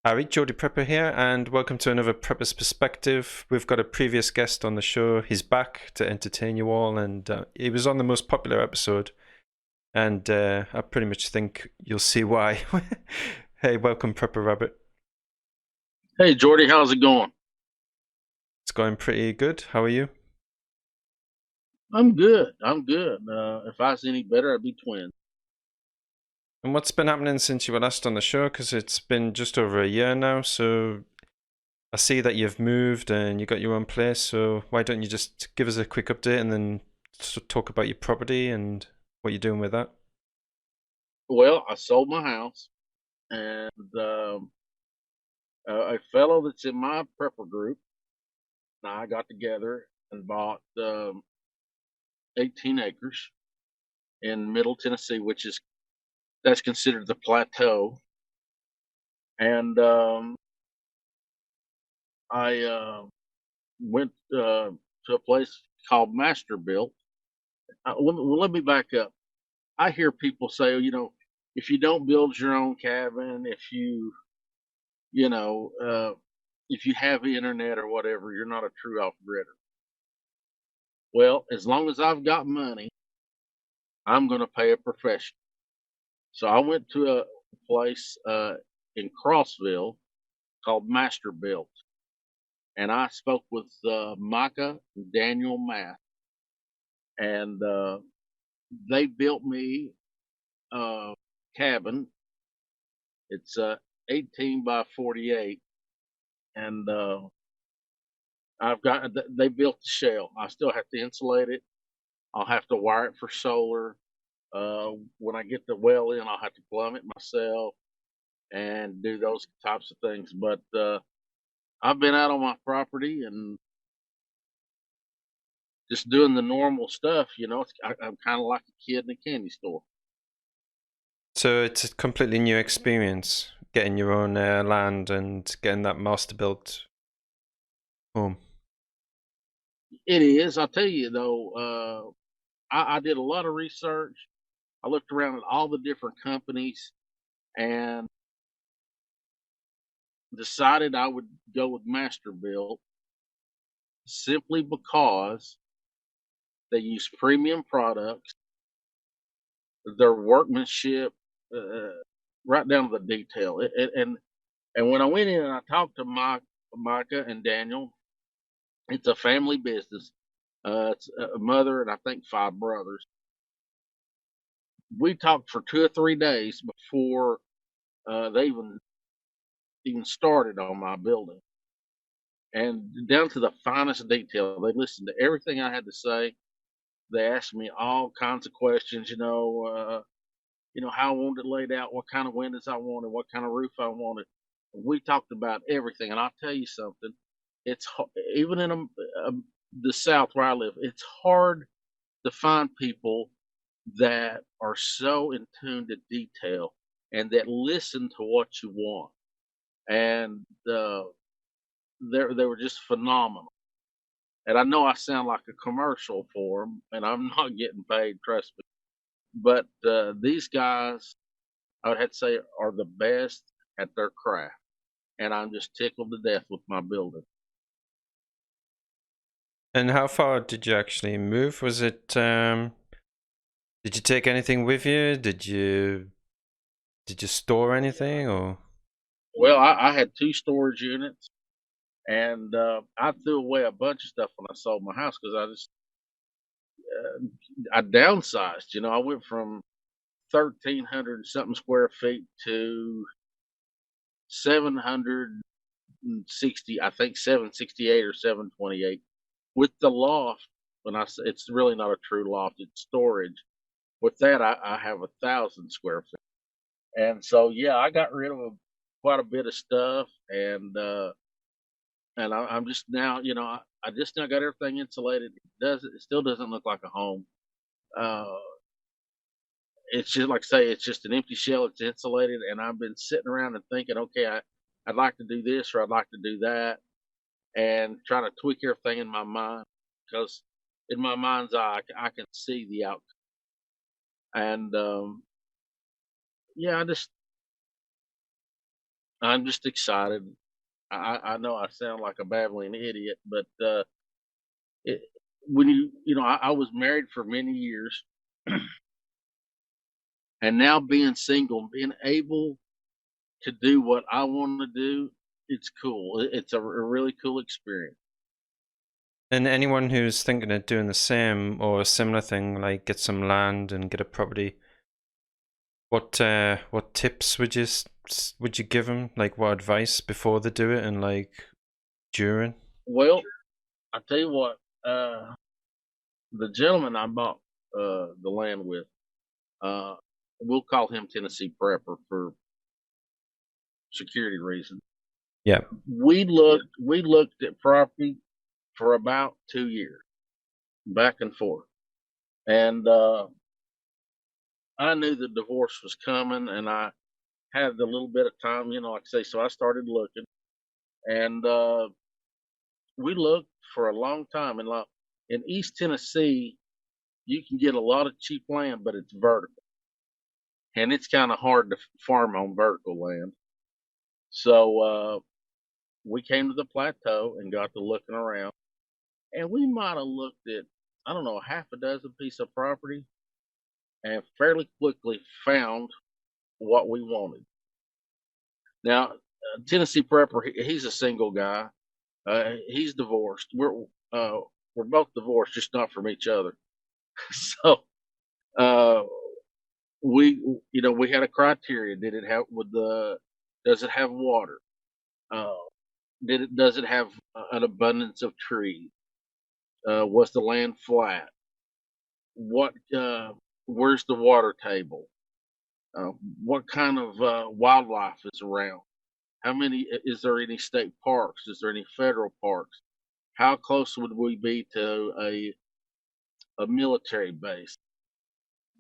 Harry, Geordie Prepper here, and welcome to another Prepper's Perspective. We've got a previous guest on the show. He's back to entertain you all, and he was on the most popular episode, and I pretty much think you'll see why. Hey, welcome, Prepper Rabbit. Hey Jordy, how's it going? It's going pretty good. How are you? I'm good. I'm good. If I was any better, I'd be twins. And what's been happening since you were last on the show? Because it's been just over a year now, so I see that you've moved and you got your own place, so why don't you just give us a quick update and then talk about your property and what you're doing with that? Well, I sold my house, and a fellow that's in my prepper group and I got together and bought 18 acres in Middle Tennessee, which is that's considered the plateau. And I went to a place called Masterbuilt. Let me back up. I hear people say, if you don't build your own cabin, you know, uh, if you have internet or whatever, you're not a true off gridder. Well, as long as I've got money, I'm going to pay a professional. So I went to a place in Crossville called Masterbuilt, and I spoke with Micah and Daniel Math, and they built me a cabin. It's 18 by 48, and they built the shell. I still have to insulate it. I'll have to wire it for solar. When I get the well in, I'll have to plumb it myself and do those types of things. But I've been out on my property and just doing the normal stuff. I'm kind of like a kid in a candy store. So it's a completely new experience getting your own land and getting that master built home. It is. I'll tell you though. I did a lot of research. I looked around at all the different companies and decided I would go with Masterbuilt simply because they use premium products, their workmanship, uh, right down to the detail. And when I went in and I talked to Micah and Daniel, it's a family business. It's a mother and I think five brothers. We talked for 2 or 3 days before they even started on my building, and down to the finest detail. They listened to everything I had to say. They asked me all kinds of questions. How I wanted it laid out, what kind of windows I wanted, what kind of roof I wanted. We talked about everything, and I'll tell you something. Even in the South where I live, it's hard to find people that are so in tune to detail and that listen to what you want. And they were just phenomenal. And I know I sound like a commercial for them, and I'm not getting paid, trust me. But these guys, I would have to say, are the best at their craft, and I'm just tickled to death with my building. And how far did you actually move? Did you take anything with you? Did you store anything or? Well, I had two storage units, and I threw away a bunch of stuff when I sold my house because I downsized. I went from 1,300 something square feet to 760, I think 768 or 728 with the loft. It's really not a true loft, it's storage. With that, I have 1,000 square feet. And so, yeah, I got rid of quite a bit of stuff. I'm just now, I just now got everything insulated. It still doesn't look like a home. Uh, it's just like I say, it's just an empty shell. It's insulated. And I've been sitting around and thinking, okay, I'd like to do this or I'd like to do that, and trying to tweak everything in my mind because in my mind's eye, I can see the outcome. And yeah, I'm just excited. I know I sound like a babbling idiot, but it, when I was married for many years, and now being single, and being able to do what I want to do, it's cool. It's a really cool experience. And anyone who's thinking of doing the same or a similar thing, like get some land and get a property, what tips would you give them? Like what advice before they do it and like during? Well, I tell you what, the gentleman I bought the land with, uh, we'll call him Tennessee Prepper for security reasons. Yeah. We looked at property for about 2 years, back and forth, and I knew the divorce was coming, and I had a little bit of time, like I say. So I started looking, and we looked for a long time. And in East Tennessee, you can get a lot of cheap land, but it's vertical, and it's kind of hard to farm on vertical land. So we came to the plateau and got to looking around, and we might have looked at, I don't know, half a dozen piece of property, and fairly quickly found what we wanted. Now, Tennessee Prepper, he's a single guy. He's divorced. We're both divorced, just not from each other. So uh, we had a criteria. Did it have with the? Does it have water? Uh, does it have an abundance of trees? Was the land flat? What? Where's the water table? Uh, what kind of wildlife is around? How many? Is there any state parks? Is there any federal parks? How close would we be to a military base?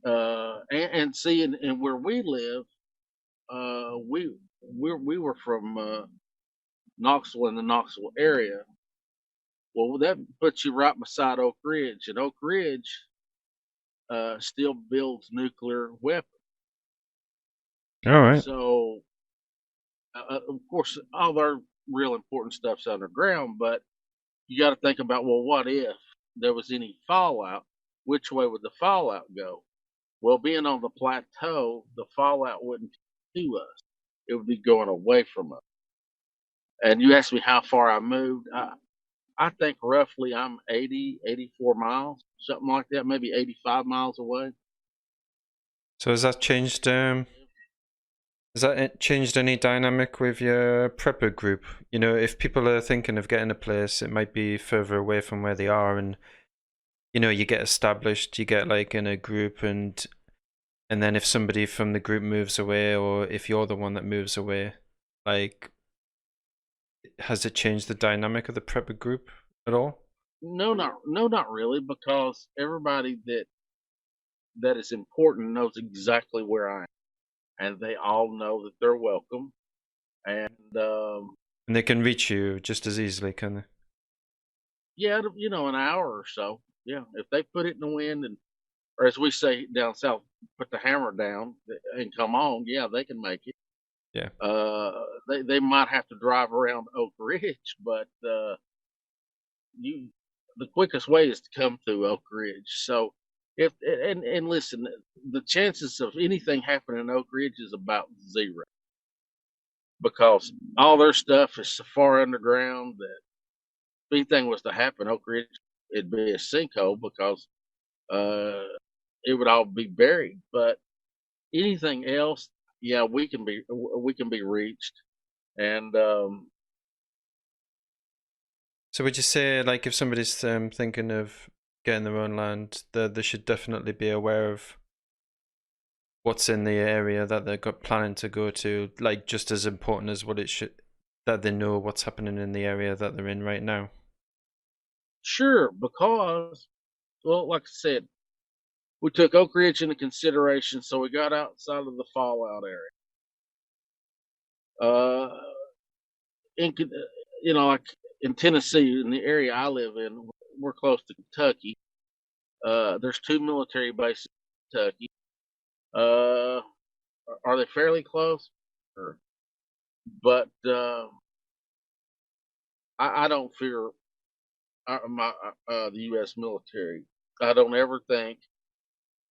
And see, and where we live, we were from Knoxville, in the Knoxville area. Well, that puts you right beside Oak Ridge, and Oak Ridge still builds nuclear weapons. All right. So, of course, all their real important stuff's underground, but you got to think about, well, what if there was any fallout? Which way would the fallout go? Well, being on the plateau, the fallout wouldn't to us. It would be going away from us. And you asked me how far I moved. I think roughly I'm 80, 84 miles, something like that, maybe 85 miles away. So has that changed any dynamic with your prepper group? You know, if people are thinking of getting a place, it might be further away from where they are, and you get established, you get like in a group, and then if somebody from the group moves away, or if you're the one that moves away, like, has it changed the dynamic of the prepper group at all? No, not really, because everybody that is important knows exactly where I am, and they all know that they're welcome. And And they can reach you just as easily, can they? yeah, an hour or so. Yeah, if they put it in the wind, and or as we say down south, put the hammer down and come on. Yeah, they can make it. Yeah. They might have to drive around Oak Ridge, but you the quickest way is to come through Oak Ridge. So if and listen, the chances of anything happening in Oak Ridge is about zero, because all their stuff is so far underground that if anything was to happen, Oak Ridge, it'd be a sinkhole, because uh, it would all be buried. But anything else, yeah, we can be reached. And So would you say, like, if somebody's thinking of getting their own land, they should definitely be aware of what's in the area that they're planning to go to, like just as important as what it should, that they know what's happening in the area that they're in right now. sure, because, well, like I said, we took Oak Ridge into consideration, so we got outside of the fallout area. Uh, like in Tennessee, in the area I live in, we're close to Kentucky. There's two military bases in Kentucky. Uh, are they fairly close? Sure. But I don't fear the U.S. military. I don't ever think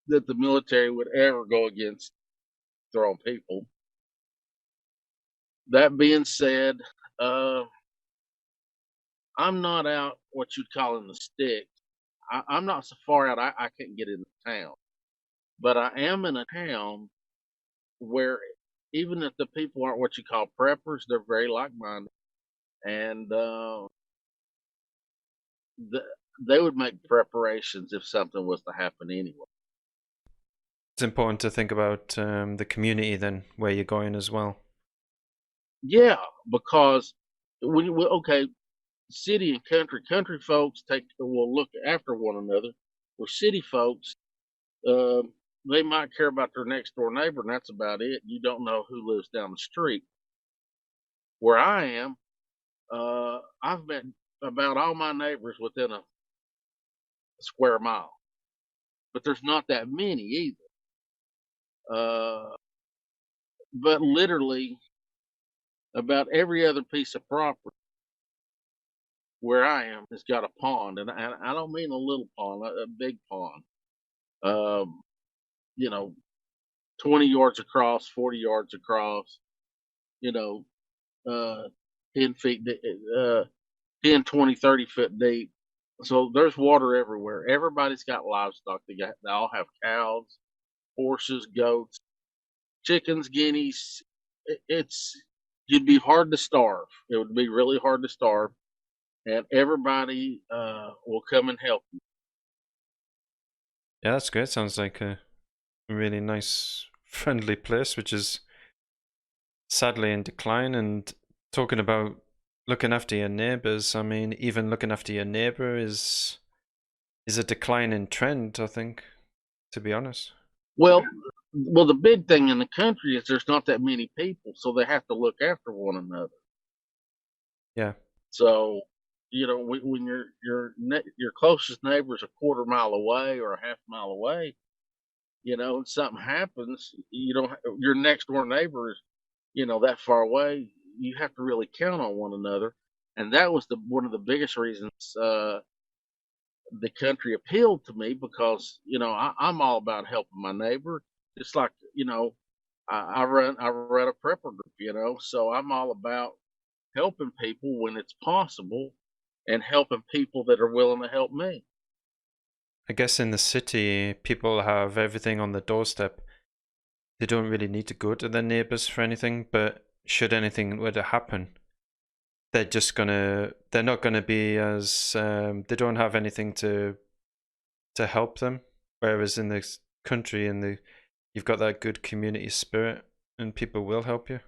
that the military would ever go against their own people. That being said, uh, I'm not out what you'd call in the sticks. I'm not so far out I can't get into town, but I am in a town where even if the people aren't what you call preppers, they're very like-minded, and the, they would make preparations if something was to happen anyway. It's important to think about the community then, where you're going as well. Yeah, because okay, city and country folks will look after one another. Where city folks, they might care about their next door neighbor, and that's about it. You don't know who lives down the street. Where I am, I've met about all my neighbors within a square mile, but there's not that many either. Uh, but literally, about every other piece of property where I am has got a pond, and I don't mean a little pond, a big pond. Um, you know, 20 yards across, 40 yards across. You know, uh, 10 feet, 10, 20, 30 foot deep. So there's water everywhere. Everybody's got livestock. They all have cows, horses, goats, chickens, guineas. It's you'd be hard to starve. It would be really hard to starve, and everybody will come and help you. Yeah, that's great. Sounds like a really nice, friendly place, which is sadly in decline. And talking about looking after your neighbors, I mean, even looking after your neighbor is a declining trend, I think, to be honest. Well, the big thing in the country is there's not that many people, so they have to look after one another. Yeah. So, when your closest neighbor is a quarter mile away or a half mile away, and something happens, your next door neighbor is, that far away. You have to really count on one another, and that was the one of the biggest reasons the country appealed to me because I'm all about helping my neighbor. It's like I run a prepper group, so I'm all about helping people when it's possible and helping people that are willing to help me. I guess in the city, people have everything on the doorstep. They don't really need to go to their neighbors for anything, but should anything were to happen, they're not gonna be as they don't have anything to help them. Whereas in the country, you've got that good community spirit, and people will help you.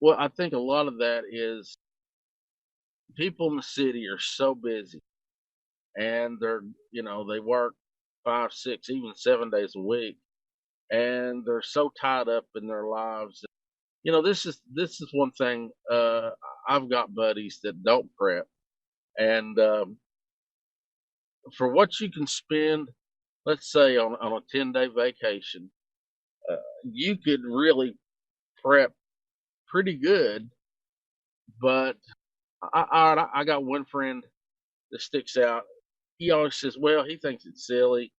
Well, I think a lot of that is people in the city are so busy and they work 5, 6, even 7 days a week, and they're so tied up in their lives. This is one thing. I've got buddies that don't prep, and for what you can spend, let's say on a 10-day vacation, you could really prep pretty good. But I got one friend that sticks out. He always says, "Well, he thinks it's silly,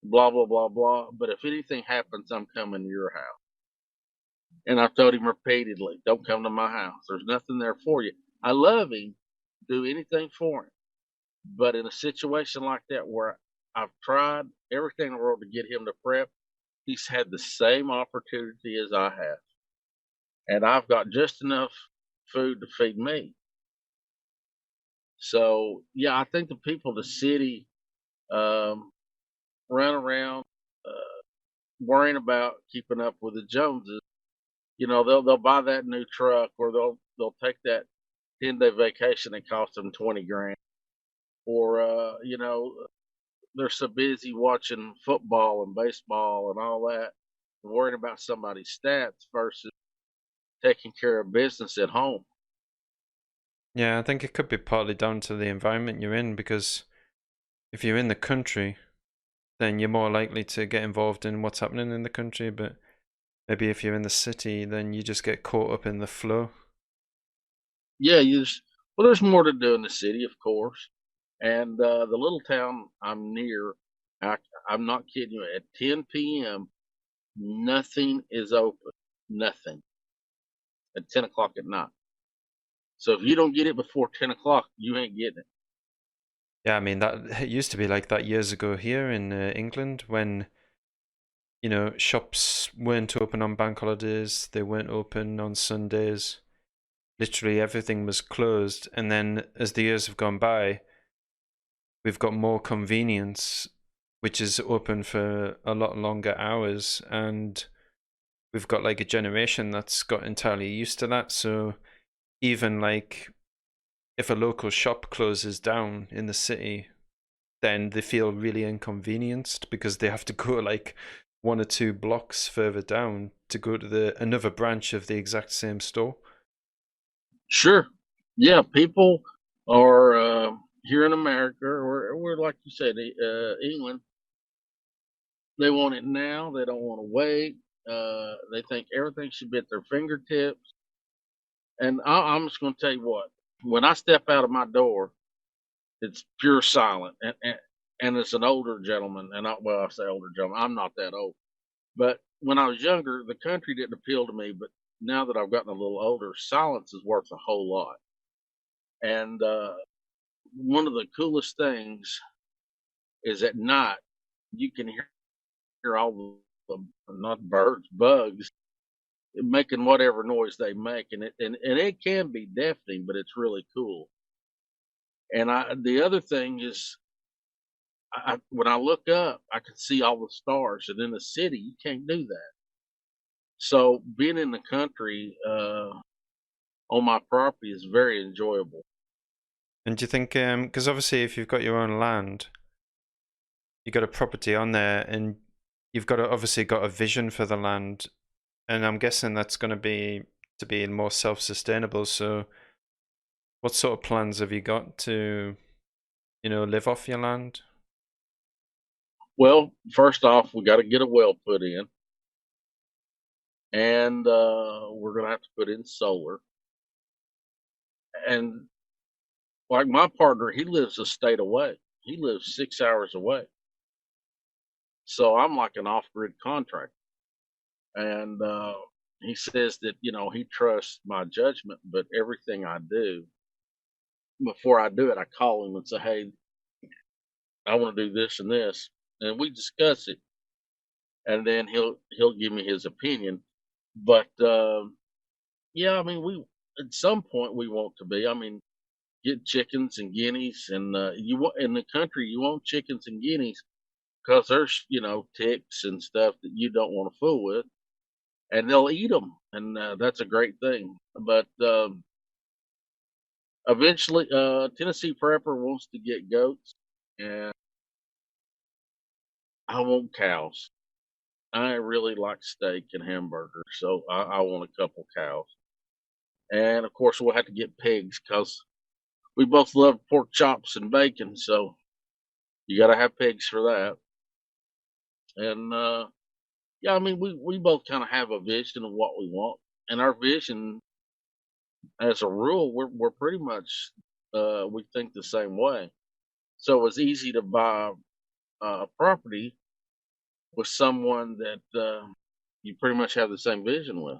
blah blah blah blah. But if anything happens, I'm coming to your house." And I've told him repeatedly, "Don't come to my house. There's nothing there for you." I love him, do anything for him. But in a situation like that where I've tried everything in the world to get him to prep, he's had the same opportunity as I have. And I've got just enough food to feed me. So, yeah, I think the people of the city um, run around worrying about keeping up with the Joneses. They'll buy that new truck, or they'll take that 10-day vacation that costs them 20 grand, or they're so busy watching football and baseball and all that, worrying about somebody's stats versus taking care of business at home. Yeah, I think it could be partly down to the environment you're in, because if you're in the country, then you're more likely to get involved in what's happening in the country. But Maybe if you're in the city, then you just get caught up in the flow. Yeah, well, there's more to do in the city, of course. And the little town I'm near, I, I'm not kidding you. At 10 p.m., nothing is open. Nothing at 10 o'clock at night. So if you don't get it before 10 o'clock, you ain't getting it. Yeah, I mean that it used to be like that years ago here in England when shops weren't open on bank holidays, they weren't open on Sundays. Literally everything was closed, and then as the years have gone by, we've got more convenience, which is open for a lot longer hours, and we've got like a generation that's got entirely used to that. So even like if a local shop closes down in the city, then they feel really inconvenienced because they have to go like 1 or 2 blocks further down to go to the another branch of the exact same store. Sure. Yeah, people are here in America, or we're like you said, England. They want it now. They don't want to wait. They think everything should be at their fingertips. And I'm just going to tell you what. When I step out of my door, it's pure silent. And it's an older gentleman. And I say older gentleman. I'm not that old. But when I was younger, the country didn't appeal to me. But now that I've gotten a little older, silence is worth a whole lot. And one of the coolest things is at night you can hear all the not birds, bugs making whatever noise they make, and it can be deafening, but it's really cool. And the other thing is, when I look up, I can see all the stars, and in the city you can't do that. So being in the country on my property is very enjoyable. And do you think, because obviously if you've got your own land, you've got a property on there, and you've got obviously got a vision for the land, and I'm guessing that's going to be more self-sustainable. So, what sort of plans have you got to, live off your land? Well, first off, we got to get a well put in, and we're gonna have to put in solar. And like my partner, he lives a state away. He lives 6 hours away. So I'm like an off grid contractor. And he says that, he trusts my judgment, but everything I do, before I do it, I call him and say, hey, I want to do this and this. And we discuss it. And then he'll give me his opinion. But yeah, I mean, we at some point we want to be. I mean, get chickens and guineas, and you want in the country you want chickens and guineas because there's ticks and stuff that you don't want to fool with, and they'll eat them, and that's a great thing. But eventually, Tennessee Prepper wants to get goats, and I want cows. I really like steak and hamburgers, so I want a couple cows, and of course we'll have to get pigs because we both love pork chops and bacon, so you got to have pigs for that. And yeah, I mean, we both kind of have a vision of what we want, and our vision, as a rule, we're pretty much we think the same way. So it's easy to buy a property with someone that you pretty much have the same vision with.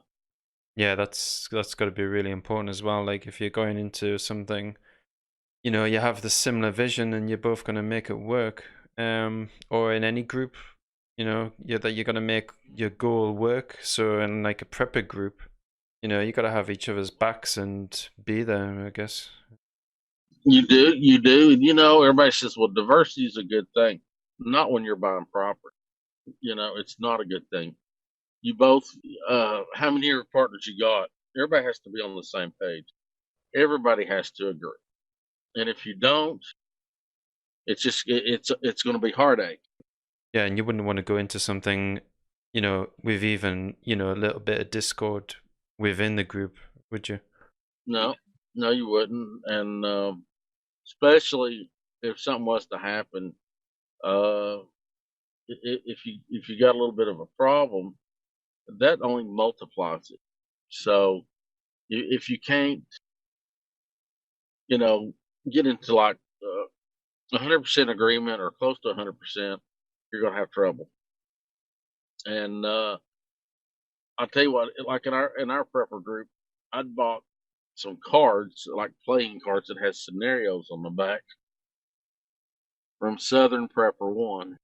Yeah, that's got to be really important as well. Like if you're going into something, you have the similar vision and you're both going to make it work. Or in any group, that you're going to make your goal work. So in like a prepper group, you got to have each other's backs and be there, I guess. You do, and everybody says, "Well, diversity is a good thing." Not when you're buying property. It's not a good thing. You both, how many of your partners you got? Everybody has to be on the same page. Everybody has to agree, and if you don't, it's going to be heartache. Yeah, and you wouldn't want to go into something, with even, a little bit of discord within the group, would you? No, no, you wouldn't, and especially if something was to happen. Uh, if you got a little bit of a problem, that only multiplies it. So if you can't, you know, get into like 100% agreement or close to 100%, you're gonna have trouble. And I'll tell you what, like in our prepper group, I'd bought some cards, like playing cards that has scenarios on the back from Southern Prepper One,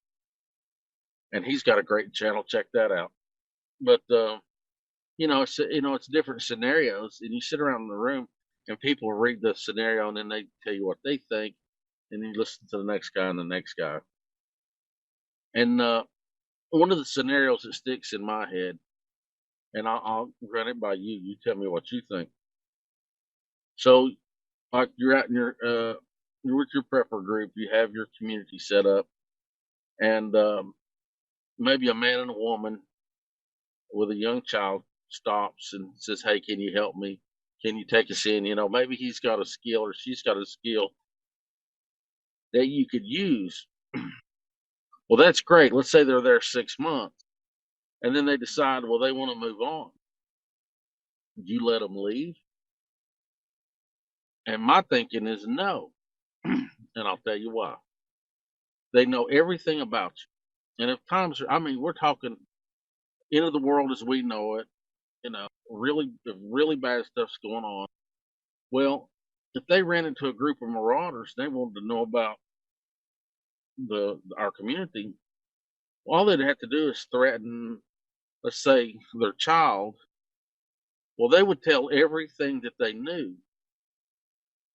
and he's got a great channel. Check that out. But it's different scenarios, and you sit around in the room, and people read the scenario, and then they tell you what they think, and you listen to the next guy and the next guy. And one of the scenarios that sticks in my head, and I'll run it by you. You tell me what you think. So, like you're out in you're with your prepper group, you have your community set up, and maybe a man and a woman with a young child stops and says, "Hey, can you help me? Can you take us in?" Maybe he's got a skill or she's got a skill that you could use. Well, that's great. Let's say they're there 6 months, and then they decide, well, they want to move on. You let them leave? And my thinking is no. And I'll tell you why. They know everything about you. And if times, I mean, we're talking end of the world as we know it, really, really bad stuff's going on. Well, if they ran into a group of marauders, they wanted to know about our community. All they'd have to do is threaten, let's say, their child. Well, they would tell everything that they knew,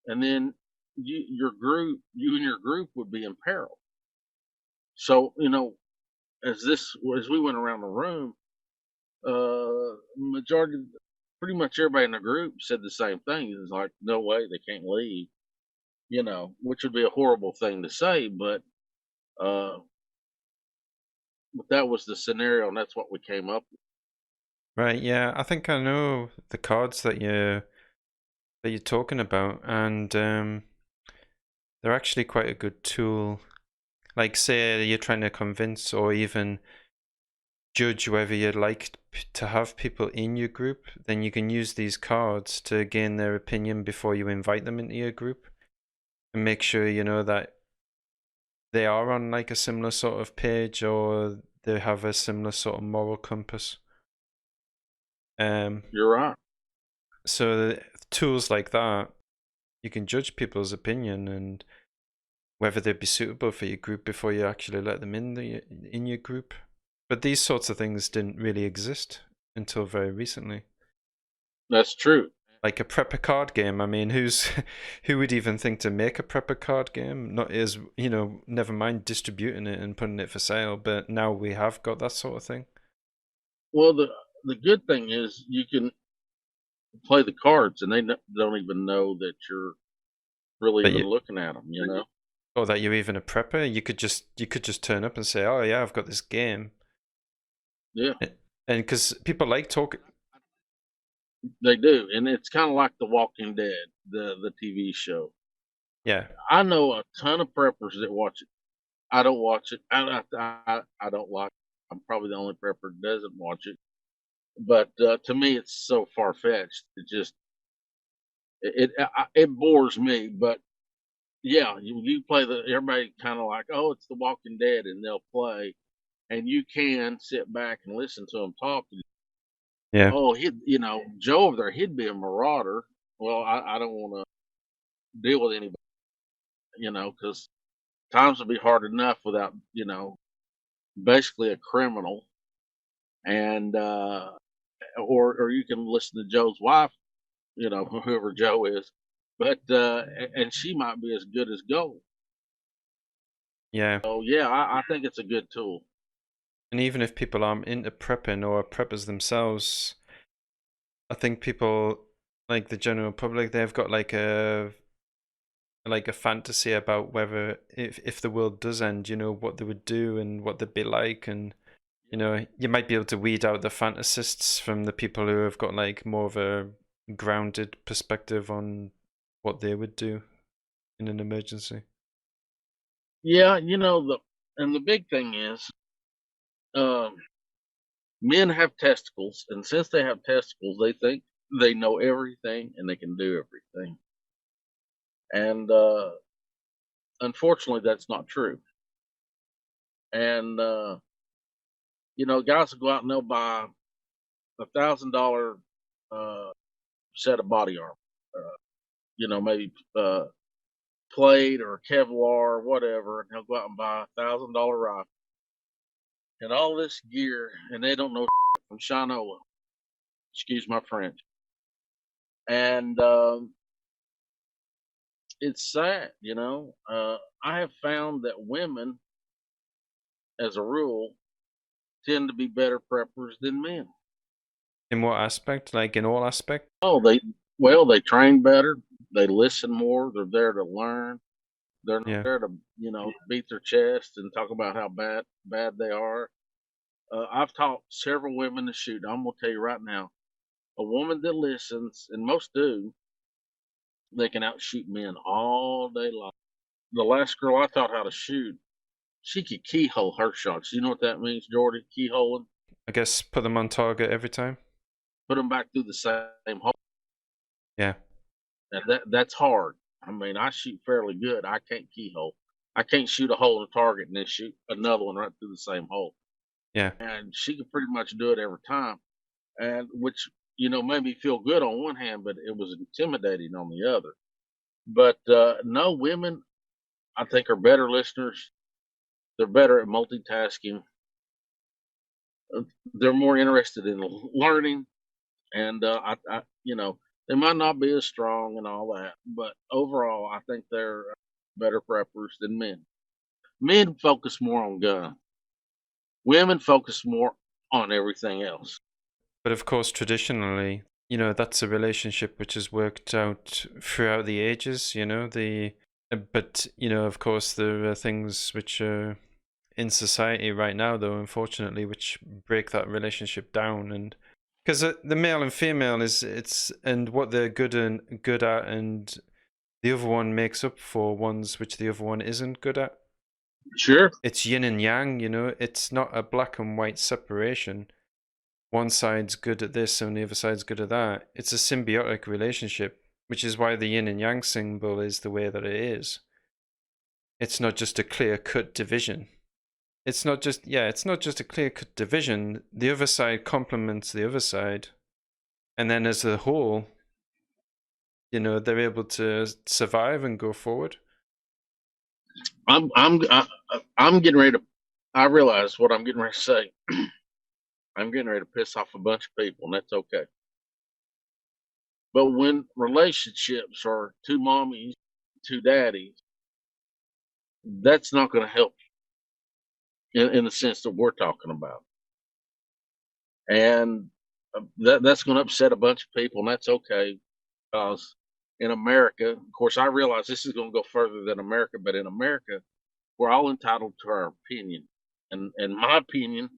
and then you and your group would be in peril. So, as we went around the room, majority, pretty much everybody in the group said the same thing. It was like, no way, they can't leave. Which would be a horrible thing to say, uh, but that was the scenario, and that's what we came up with. Right, yeah, I think I know the cards that you're talking about, and they're actually quite a good tool. Like, say you're trying to convince or even judge whether you'd like to have people in your group, then you can use these cards to gain their opinion before you invite them into your group, and make sure you know that they are on like a similar sort of page or they have a similar sort of moral compass. Um, You're right. so tools like that, you can judge people's opinion and whether they'd be suitable for your group before you actually let them in your group. But these sorts of things didn't really exist until very recently. That's true. Like a prepper card game. I mean, who would even think to make a prepper card game? Not as never mind distributing it and putting it for sale. But now we have got that sort of thing. Well, the good thing is you can play the cards, and they don't even know that you're really That even you, looking at them. You know? or that you're even a prepper. You could just turn up and say, "Oh yeah, I've got this game," Yeah, and because people like talking. they do, and it's kind of like The Walking Dead, the TV show. Yeah, I know a ton of preppers that watch it. I don't watch it. I don't like. I'm probably the only prepper that doesn't watch it. But to me, it's so far fetched. It bores me. But yeah, you play everybody kind of like, oh, it's The Walking Dead, and they'll play, and you can sit back and listen to them talk. yeah, Oh, Joe over there, he'd be a marauder. Well, I don't want to deal with anybody, because times would be hard enough without, basically a criminal. And, or you can listen to Joe's wife, whoever Joe is, but, and she might be as good as gold. yeah. So, yeah, I think it's a good tool. And even if people aren't into prepping or are preppers themselves, I think people like the general public, they've got like a fantasy about whether if the world does end, what they would do and what they'd be like, and you might be able to weed out the fantasists from the people who have got like more of a grounded perspective on what they would do in an emergency. Yeah, and the big thing is, um, Men have testicles, and since they have testicles, they think they know everything and they can do everything. And unfortunately, that's not true. And guys will go out and they'll buy $1,000 uh, set of body armor. Maybe plate or Kevlar or whatever, and they'll go out and buy $1,000 rifle and all this gear, and they don't know from Shinola. Excuse my French. And it's sad, I have found that women, as a rule, tend to be better preppers than men. In what aspect? Like in all aspects? Oh, they train better, they listen more, they're there to learn. They're not Yeah. there to, beat their chest and talk about how bad they are. I've taught several women to shoot. I'm gonna tell you right now, a woman that listens, and most do, they can outshoot men all day long. The last girl I taught how to shoot, she could keyhole her shots. You know what that means, Geordie? Keyholing? I guess put them on target every time. Put them back through the same hole. Yeah. And that's hard. I mean, I shoot fairly good. I can't keyhole. I can't shoot a hole in a target and then shoot another one right through the same hole. Yeah. And she could pretty much do it every time. And which, made me feel good on one hand, but it was intimidating on the other. But no, women, I think, are better listeners. They're better at multitasking. They're more interested in learning, and they might not be as strong and all that, but overall, I think they're better preppers than men. Men focus more on gun. Women focus more on everything else. But of course, traditionally, that's a relationship which has worked out throughout the ages, but, of course, there are things which are in society right now, though, unfortunately, which break that relationship down. And because the male and female and what they're good at, and the other one makes up for ones which the other one isn't good at. Sure. It's yin and yang, it's not a black and white separation. One side's good at this and the other side's good at that. It's a symbiotic relationship, which is why the yin and yang symbol is the way that it is. It's not just a clear-cut division. It's not just a clear-cut division. The other side complements the other side. And then as a whole, they're able to survive and go forward. I'm getting ready to. I realize what I'm getting ready to say. I'm getting ready to piss off a bunch of people, and that's okay. But when relationships are two mommies, two daddies, that's not going to help you in the sense that we're talking about. And that's going to upset a bunch of people, and that's okay. Because in America, of course, I realize this is going to go further than America, but in America, we're all entitled to our opinion. And my opinion,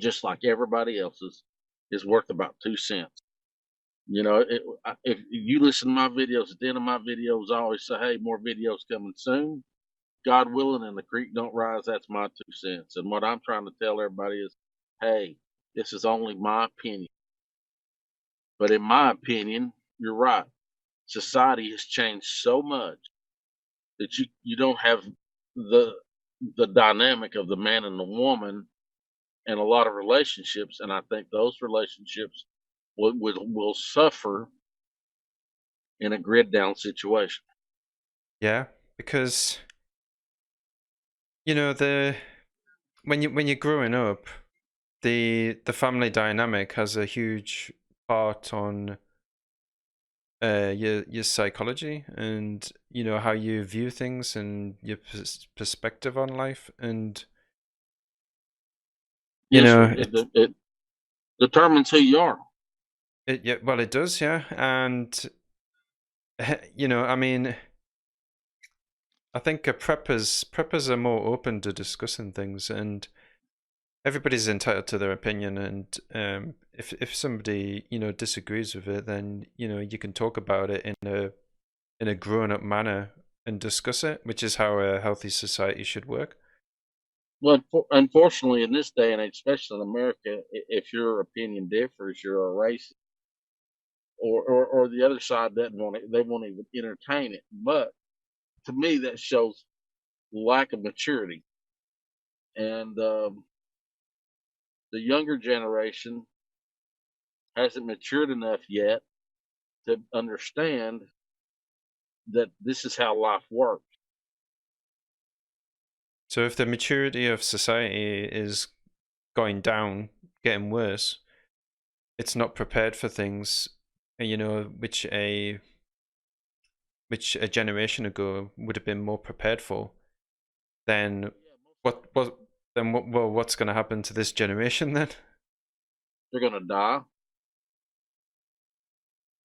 just like everybody else's, is worth about 2 cents. If you listen to my videos, at the end of my videos, I always say, hey, more videos coming soon. God willing, and the creek don't rise, that's my 2 cents. And what I'm trying to tell everybody is, hey, this is only my opinion. But in my opinion, you're right. Society has changed so much that you don't have the dynamic of the man and the woman in a lot of relationships, and I think those relationships will suffer in a grid down situation. Yeah, because when you're growing up, the family dynamic has a huge part on your psychology, and how you view things and your perspective on life, and it determines who you are. It does, yeah. And I mean, I think preppers are more open to discussing things, and everybody's entitled to their opinion. And if somebody disagrees with it, then you can talk about it in a grown up manner and discuss it, which is how a healthy society should work. Well, unfortunately, in this day and age, especially in America, if your opinion differs, you're a racist, or the other side doesn't want it. They won't even entertain it. But to me, that shows lack of maturity. And the younger generation hasn't matured enough yet to understand that this is how life works. So if the maturity of society is going down, getting worse, it's not prepared for things, which a generation ago would have been more prepared for, then what what's going to happen to this generation then? They're going to die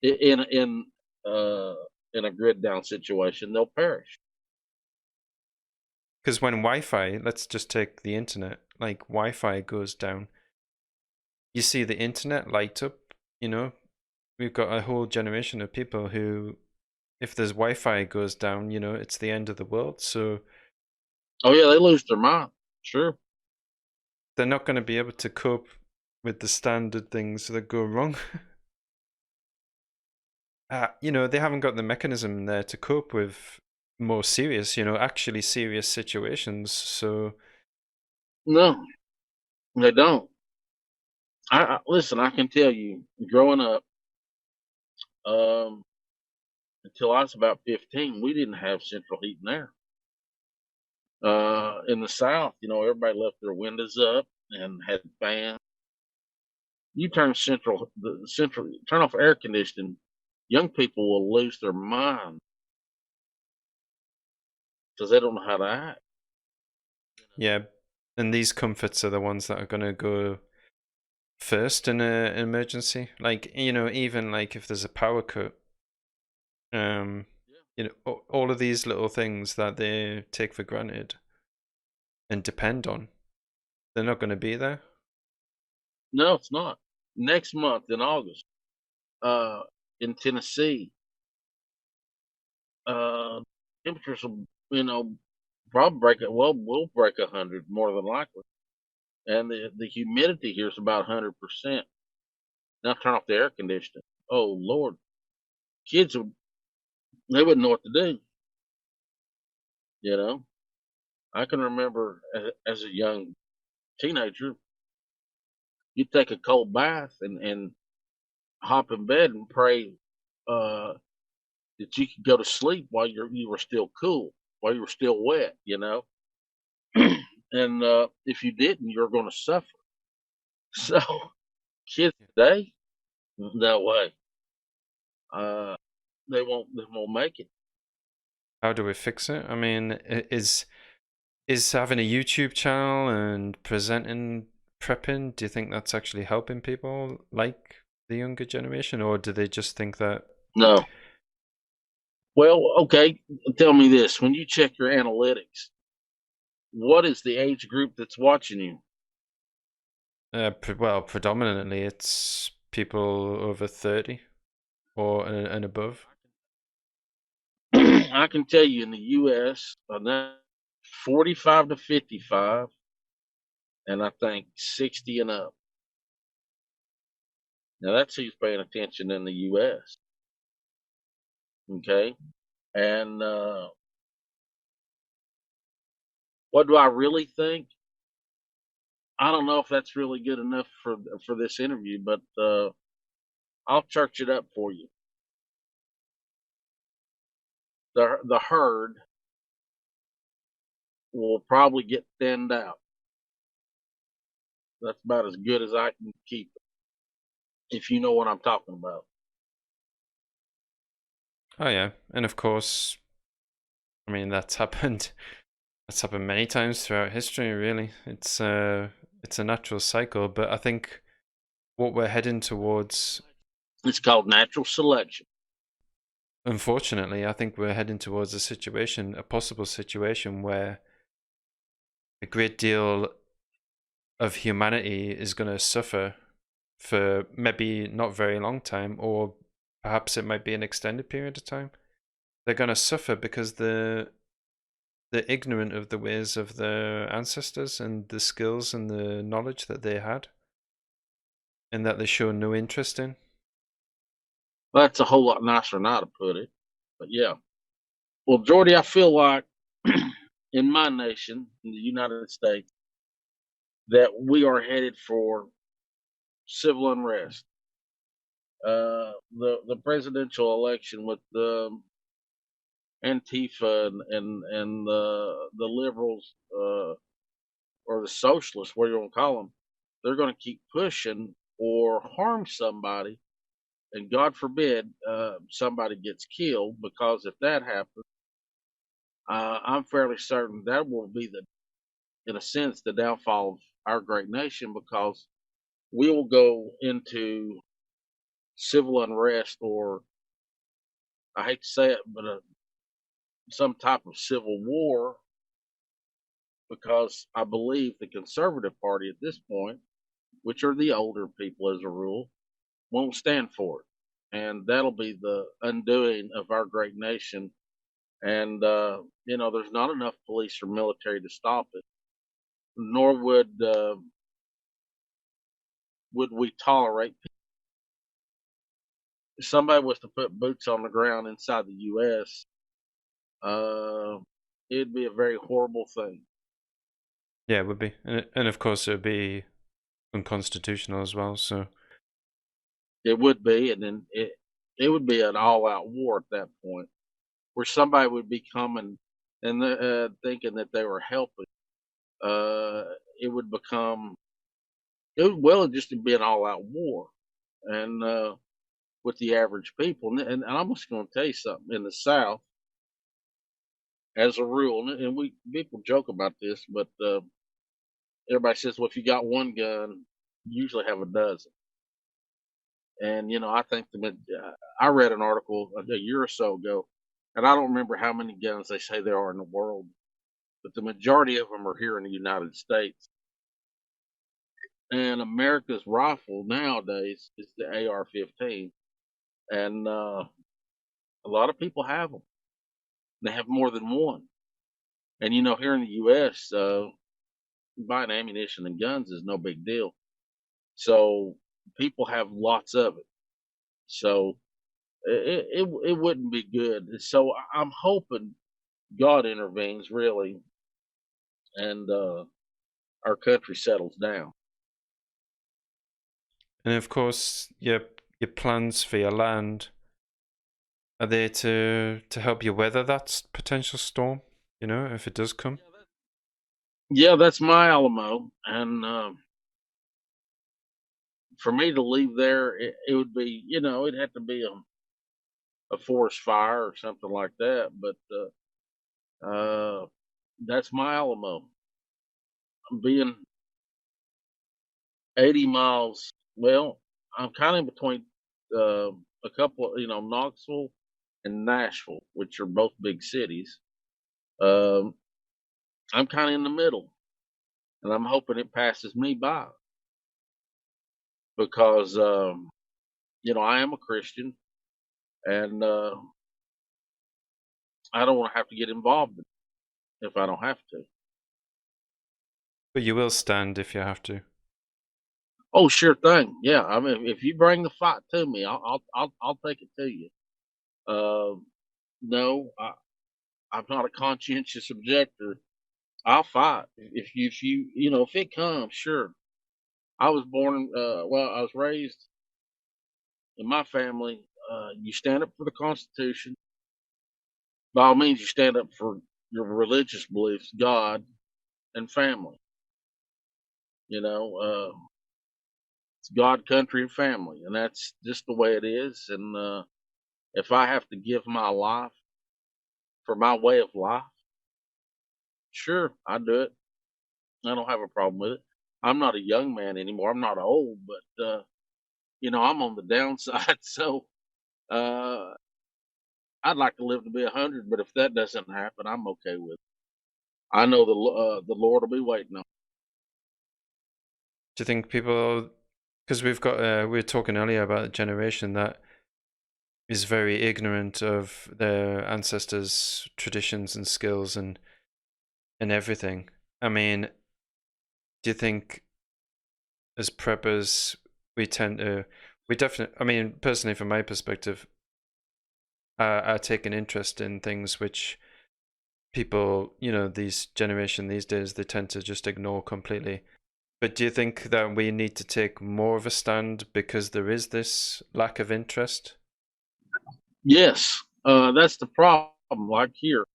in uh, in a grid down situation. They'll perish. Because when Wi-Fi, let's just take the internet, like Wi-Fi goes down, you see the internet light up, you know, we've got a whole generation of people who, if there's Wi-Fi goes down, it's the end of the world. So Oh yeah, they lose their mind. Sure. they're not going to be able to cope with the standard things that go wrong. They haven't got the mechanism there to cope with more serious, actually serious situations. So No, they don't. I listen. I can tell you, growing up, um, until I was about 15, we didn't have central heat and air. In the South, everybody left their windows up and had fans. You turn off air conditioning, young people will lose their mind because they don't know how to act. yeah, and these comforts are the ones that are going to go first in an emergency. Like, even like if there's a power cut, um, all of these little things that they take for granted and depend on, they're not going to be there. No, it's not. Next month in August, uh, in Tennessee, uh, temperatures will, probably break it. Well, we'll break 100 more than likely, and the humidity here is about 100%. Now turn off the air conditioning. Oh Lord, kids would they wouldn't know what to do. You know, I can remember as a young teenager, you'd take a cold bath and hop in bed and pray uh, that you could go to sleep while you were still cool, while you were still wet. And if you didn't, you're going to suffer. So kids today, no way. Uh, they won't make it. How do we fix it? I mean, is having a YouTube channel and presenting prepping, do you think that's actually helping people like the younger generation, or do they just think that No. Well, okay. Tell me this: when you check your analytics, what is the age group that's watching you? predominantly it's people over 30 or and above? I can tell you in the U.S., 45 to 55, and I think 60 and up. Now that's who's paying attention in the U.S. Okay, and what do I really think? I don't know if that's really good enough for this interview, but I'll church it up for you. The herd will probably get thinned out. That's about as good as I can keep it, if you know what I'm talking about. Oh yeah, and of course, I mean that's happened. That's happened many times throughout history. Really, it's a natural cycle. But I think what we're heading towards, It's called natural selection. unfortunately, I think we're heading towards a possible situation where a great deal of humanity is going to suffer for maybe not very long time, or perhaps it might be an extended period of time. They're going to suffer because they're ignorant of the ways of their ancestors and the skills and the knowledge that they had, and that they show no interest in. That's a whole lot nicer than I'd have put it. But yeah. Well, Geordie, I feel like in my nation, in the United States, that we are headed for civil unrest. The presidential election with the Antifa and the liberals or the socialists, what you want to call them, they're going to keep pushing or harm somebody, and God forbid somebody gets killed. Because if that happens, I'm fairly certain that will be in a sense, the downfall of our great nation, because we will go into civil unrest, or I hate to say it, but some type of civil war, because I believe the conservative party at this point, which are the older people as a rule, won't stand for it. And that'll be the undoing of our great nation. And, there's not enough police or military to stop it, nor would we tolerate if somebody was to put boots on the ground inside the U.S. Uh, it'd be a very horrible thing. Yeah, it would be, and of course it would be unconstitutional as well. So It would be, and then it would be an all-out war at that point, where somebody would be coming and thinking that they were helping. Uh, it would become it'd just be an all-out war, and with the average people. And I'm just going to tell you something. In the South, as a rule, and we people joke about this, but everybody says, well, if you got one gun, you usually have a dozen. And I think I read an article a year or so ago, and I don't remember how many guns they say there are in the world, but the majority of them are here in the United States. And America's rifle nowadays is the AR-15, and a lot of people have them. They have more than one. And here in the U.S., buying ammunition and guns is no big deal. So people have lots of it. So it wouldn't be good. So I'm hoping God intervenes really, and our country settles down. and of course your plans for your land, are they to help you weather that potential storm? If it does come. Yeah, that's my Alamo, and for me to leave there, it would be, it'd have to be a forest fire or something like that. But that's my Alamo. I'm being 80 miles. Well, I'm kind of in between a couple, Knoxville and Nashville, which are both big cities. Um, I'm kind of in the middle, and I'm hoping it passes me by, because I am a Christian, and I don't want to have to get involved if I don't have to. But you will stand if you have to. Oh, sure thing. Yeah, I mean, if you bring the fight to me, I'll take it to you. Uh, no, I'm not a conscientious objector. I'll fight if it comes. Sure. I was born. I was raised in my family. You stand up for the Constitution. By all means, you stand up for your religious beliefs, God, and family. It's God, country, and family, and that's just the way it is. And if I have to give my life for my way of life, sure, I do it. I don't have a problem with it. I'm not a young man anymore. I'm not old, but I'm on the downside. So uh, I'd like to live to be 100, but if that doesn't happen, I'm okay with it. I know the Lord will be waiting on. Do you think people, because we were talking earlier about a generation that is very ignorant of their ancestors' traditions and skills, and and everything. I mean, do you think as preppers we definitely, I mean, personally from my perspective, I take an interest in things which people, these generation these days, they tend to just ignore completely. But do you think that we need to take more of a stand because there is this lack of interest? Yes, that's the problem. Like here,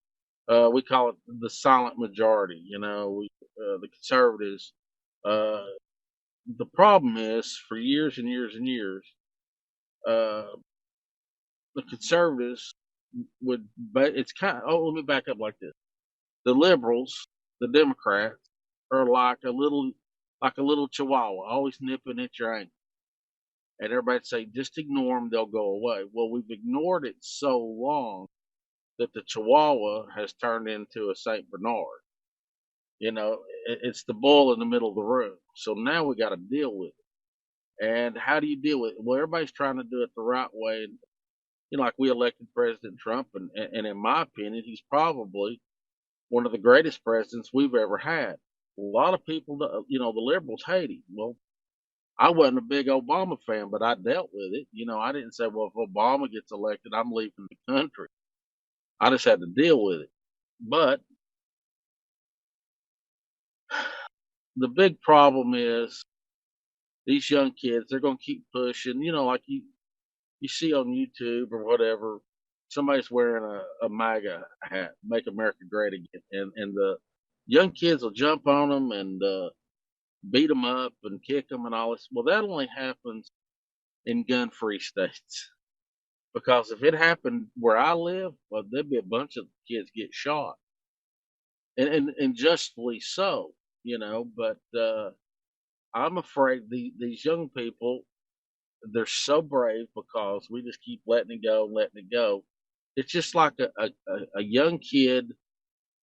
we call it the silent majority. The conservatives. Uh, the problem is, for years and years and years, uh, the conservatives would. But it's kind of. Oh, let me back up like this: the liberals, the Democrats, are like a little chihuahua, always nipping at your ankle. And everybody say, just ignore them; they'll go away. Well, we've ignored it so long that the Chihuahua has turned into a Saint Bernard. It's the bull in the middle of the room. So now we got to deal with it. And how do you deal with it? Well, everybody's trying to do it the right way. And, like we elected President Trump, and in my opinion, he's probably one of the greatest presidents we've ever had. A lot of people, the liberals hate him. Well, I wasn't a big Obama fan, but I dealt with it. I didn't say, well, if Obama gets elected, I'm leaving the country. I just had to deal with it. But the big problem is these young kids, they're going to keep pushing, like you see on YouTube or whatever, somebody's wearing a MAGA hat, Make America Great Again. And the young kids will jump on them and beat them up and kick them and all this. Well, that only happens in gun free states. Because if it happened where I live, well, there'd be a bunch of kids get shot. And justly so, but I'm afraid these young people, they're so brave because we just keep letting it go, letting it go. It's just like a young kid,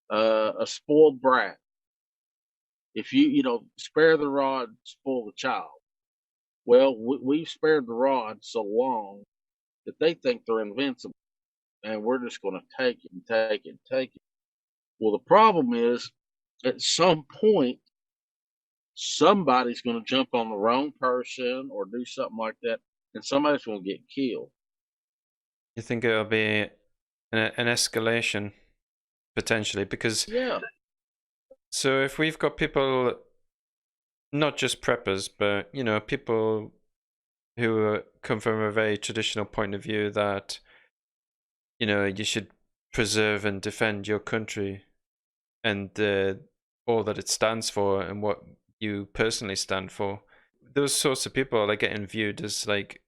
a spoiled brat. If spare the rod, spoil the child. Well, we've spared the rod so long that they think they're invincible, and we're just going to take it and take it and take it. Well, the problem is, at some point, somebody's going to jump on the wrong person or do something like that, and somebody's going to get killed. You think it'll be an escalation potentially? Because Yeah, so if we've got people, not just preppers, but people who come from a very traditional point of view that you should preserve and defend your country and all that it stands for and what you personally stand for. Those sorts of people are like getting viewed as like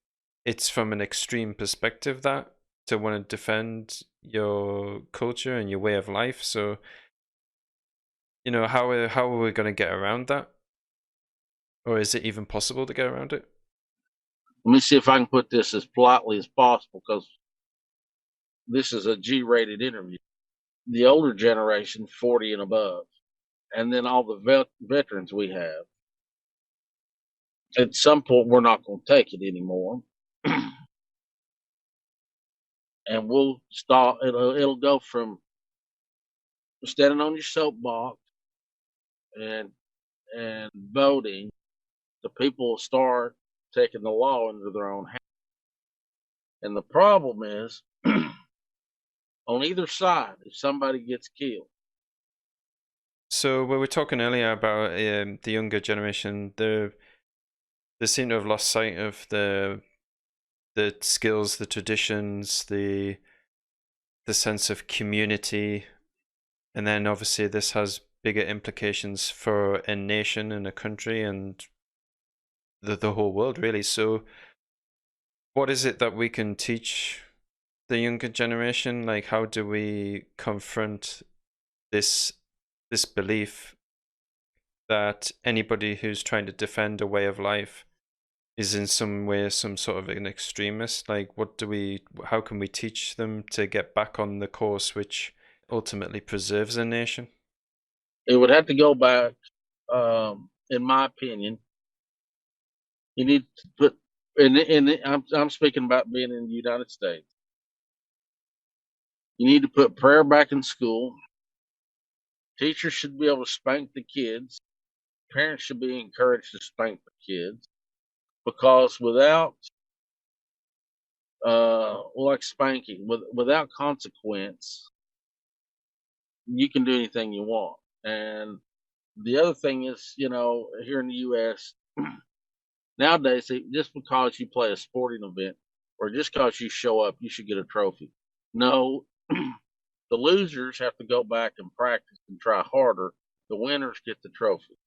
it's from an extreme perspective that to want to defend your culture and your way of life. So how are we going to get around that, or is it even possible to get around it? let me see if I can put this as politely as possible because this is a G-rated interview. The older generation, 40 and above, and then all the veterans we have. At some point, we're not going to take it anymore, and we'll start. It'll go from standing on your soapbox and voting. The people will start taking the law into their own hands. And the problem is, on either side, if somebody gets killed. So we were talking earlier about the younger generation. They seem to have lost sight of the skills, the traditions, the sense of community, and then obviously this has bigger implications for a nation and a country and the whole world really. So what is it that we can teach the younger generation? Like how do we confront this this belief that anybody who's trying to defend a way of life is in some way some sort of an extremist? Like how can we teach them to get back on the course which ultimately preserves a nation? It would have to go back, in my opinion. You need to put, I'm speaking about being in the United States. You need to put prayer back in school. Teachers should be able to spank the kids. Parents should be encouraged to spank the kids because without, like spanking, without consequence, you can do anything you want. And the other thing is, here in the U.S. nowadays, just because you play a sporting event or just because you show up, you should get a trophy. No, the losers have to go back and practice and try harder. The winners get the trophy.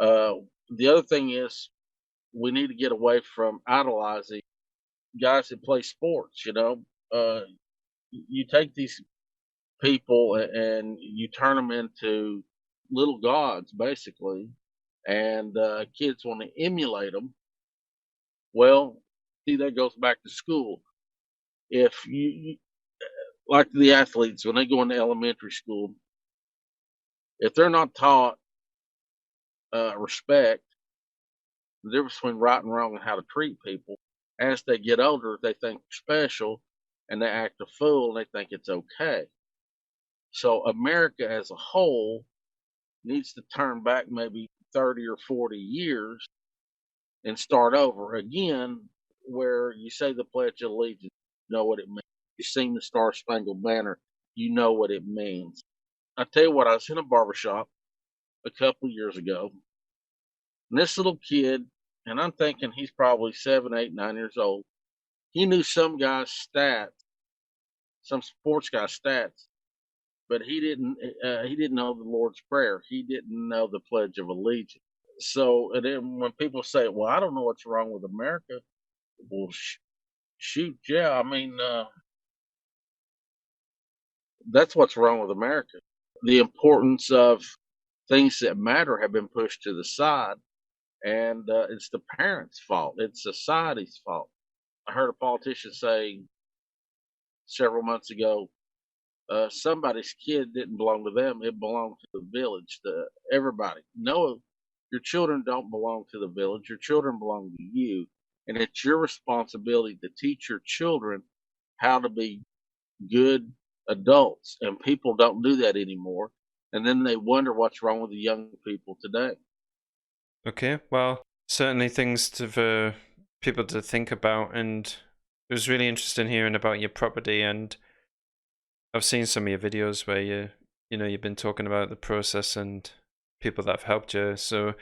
Uh, the other thing is we need to get away from idolizing guys that play sports. You take these people and you turn them into little gods, basically, and kids want to emulate them. Well, see, that goes back to school. If like the athletes, when they go into elementary school, if they're not taught respect, the difference between right and wrong and how to treat people, as they get older, they think they're special and they act a fool and they think it's okay. So America as a whole needs to turn back maybe 30 or 40 years and start over again, where you say the Pledge of Allegiance, you know what it means. You sing the Star Spangled Banner, you know what it means. I tell you what, I was in a barbershop a couple of years ago, and this little kid, and I'm thinking he's probably 7, 8, 9 years old. He knew some guy's stats, some sports guy's stats, but he didn't know the Lord's Prayer. He didn't know the Pledge of Allegiance. So, and then when people say, "Well, I don't know what's wrong with America," well, shoot, yeah, I mean, that's what's wrong with America. The importance of things that matter have been pushed to the side, and it's the parents' fault. It's society's fault. I heard a politician say several months ago, somebody's kid didn't belong to them; it belonged to the village, to everybody. No, your children don't belong to the village. Your children belong to you, and it's your responsibility to teach your children how to be good adults, and people don't do that anymore. And then they wonder what's wrong with the young people today. Okay, well, certainly things for people to think about, and it was really interesting hearing about your property, and I've seen some of your videos where you've been talking about the process and people that have helped you. So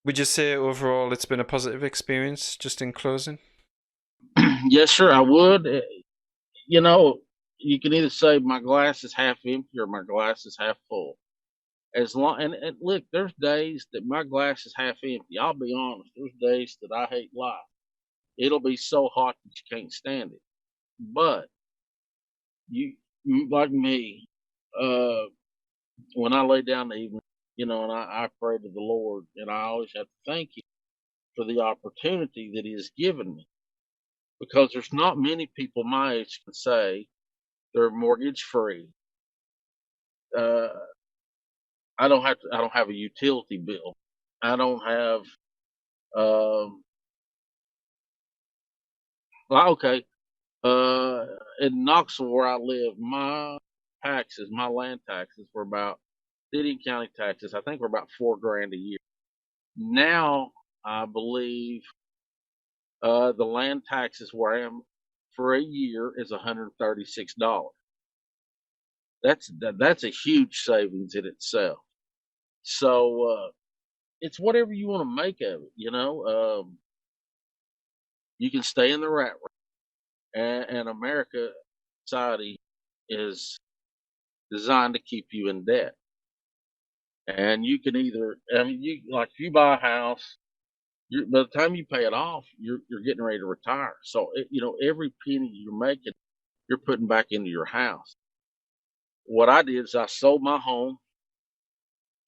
would you say overall it's been a positive experience, just in closing? Yes, sir, I would. You know, you can either say my glass is half empty or my glass is half full. As long and look, there's days that my glass is half empty. I'll be honest. There's days that I hate life. It'll be so hot that you can't stand it. But you like me, uh, when I lay down the evening, and I pray to the Lord, and I always have to thank Him for the opportunity that He has given me, because there's not many people my age can say they're mortgage free. Uh, I don't have a utility bill. I don't have. Um, well, okay. In Knoxville, where I live, my land taxes were about city and county taxes. I think were about $4,000 a year. Now, I believe the land taxes where I am for a year is $136. That's a huge savings in itself. So it's whatever you want to make of it. You can stay in the rat race, and America society is designed to keep you in debt. And you can either, I mean, if you buy a house, by the time you pay it off, you're getting ready to retire. So every penny you're making, you're putting back into your house. What I did is I sold my home.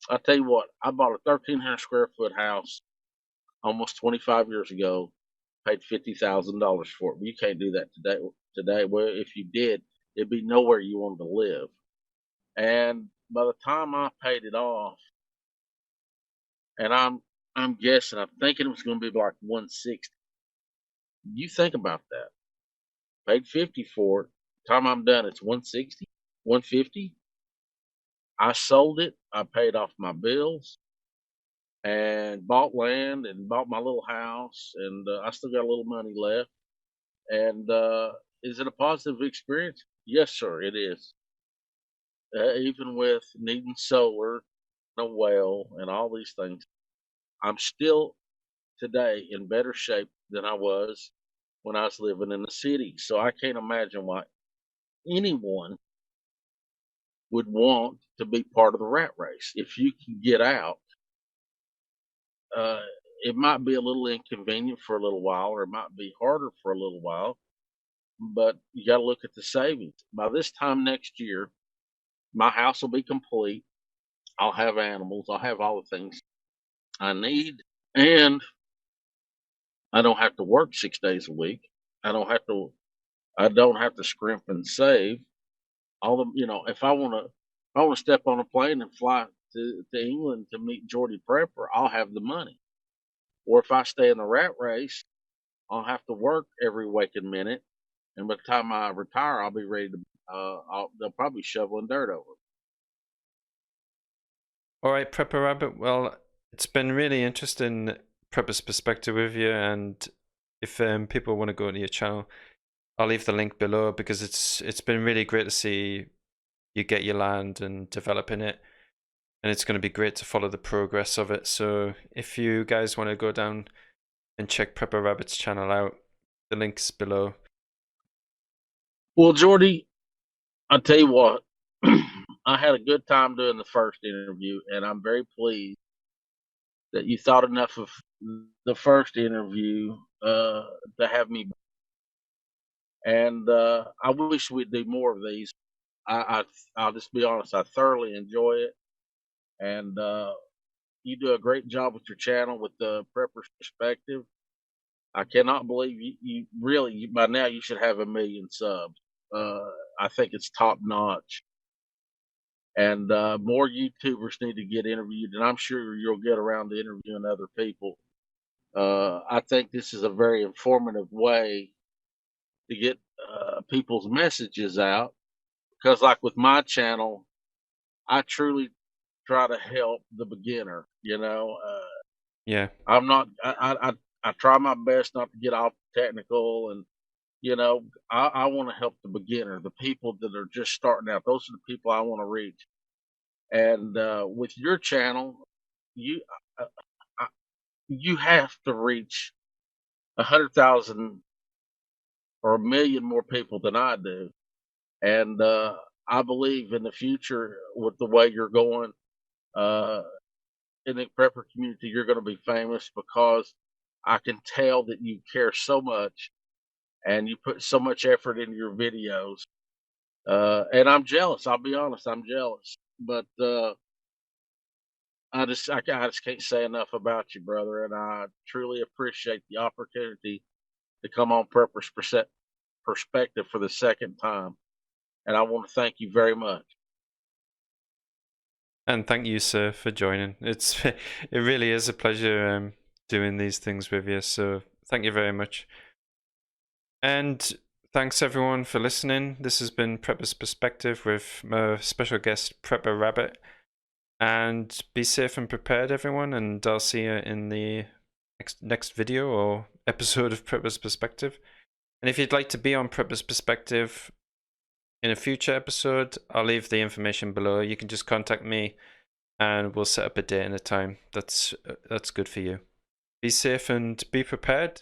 I tell you what, I bought a 1,300 square foot house almost 25 years ago. Paid $50,000 for it. You can't do that today. Today, well, if you did, it'd be nowhere you wanted to live. And by the time I paid it off, and I'm guessing, I'm thinking it was going to be like 160. You think about that. Paid 50 for it. Time I'm done, it's 160, 150. I sold it. I paid off my bills and bought land and bought my little house, and I still got a little money left. And is it a positive experience? Yes, sir, it is. Even with needing solar, a well, and all these things, I'm still today in better shape than I was when I was living in the city. So I can't imagine why anyone would want to be part of the rat race. If you can get out, uh, it might be a little inconvenient for a little while, or it might be harder for a little while, but you got to look at the savings. By this time next year, my house will be complete. I'll have animals. I'll have all the things I need. And I don't have to work 6 days a week. I don't have to I don't have to scrimp and save. All the if I want to step on a plane and fly to England to meet Geordie Prepper, I'll have the money. Or if I stay in the rat race, I'll have to work every waking minute, and by the time I retire, I'll be ready to. They'll probably shoveling dirt over. All right, Prepper Rabbit. Well, it's been really interesting, Prepper's perspective with you. And if people want to go to your channel, I'll leave the link below, because it's been really great to see you get your land and developing it. And it's going to be great to follow the progress of it. So if you guys want to go down and check Prepper Rabbit's channel out, the link's below. Well, Geordie, I tell you what, I had a good time doing the first interview, and I'm very pleased that you thought enough of the first interview to have me. And I wish we'd do more of these. I'll just be honest, I thoroughly enjoy it, and you do a great job with your channel with the Prepper's Perspective. I cannot believe you really by now you should have 1 million subs. I think it's top notch, and more YouTubers need to get interviewed, and I'm sure you'll get around to interviewing other people. I think this is a very informative way to get people's messages out, because, like with my channel, I truly try to help the beginner. Yeah. I'm not. I try my best not to get off technical, and I want to help the beginner, the people that are just starting out. Those are the people I want to reach. And with your channel, you uh, uh, you have to reach 100,000 or 1 million more people than I do. And I believe in the future, with the way you're going uh, in the prepper community, you're going to be famous, because I can tell that you care so much and you put so much effort into your videos. And I'm jealous. I'll be honest, I'm jealous. But I just can't say enough about you, brother. And I truly appreciate the opportunity to come on Prepper's Perspective for the second time. And I want to thank you very much. And thank you, sir, for joining. It really is a pleasure doing these things with you. So thank you very much. And thanks everyone for listening. This has been Prepper's Perspective with my special guest, Prepper Rabbit. And be safe and prepared, everyone. And I'll see you in the next video or episode of Prepper's Perspective. And if you'd like to be on Prepper's Perspective in a future episode, I'll leave the information below. You can just contact me and we'll set up a date and a time that's good for you. Be safe and be prepared.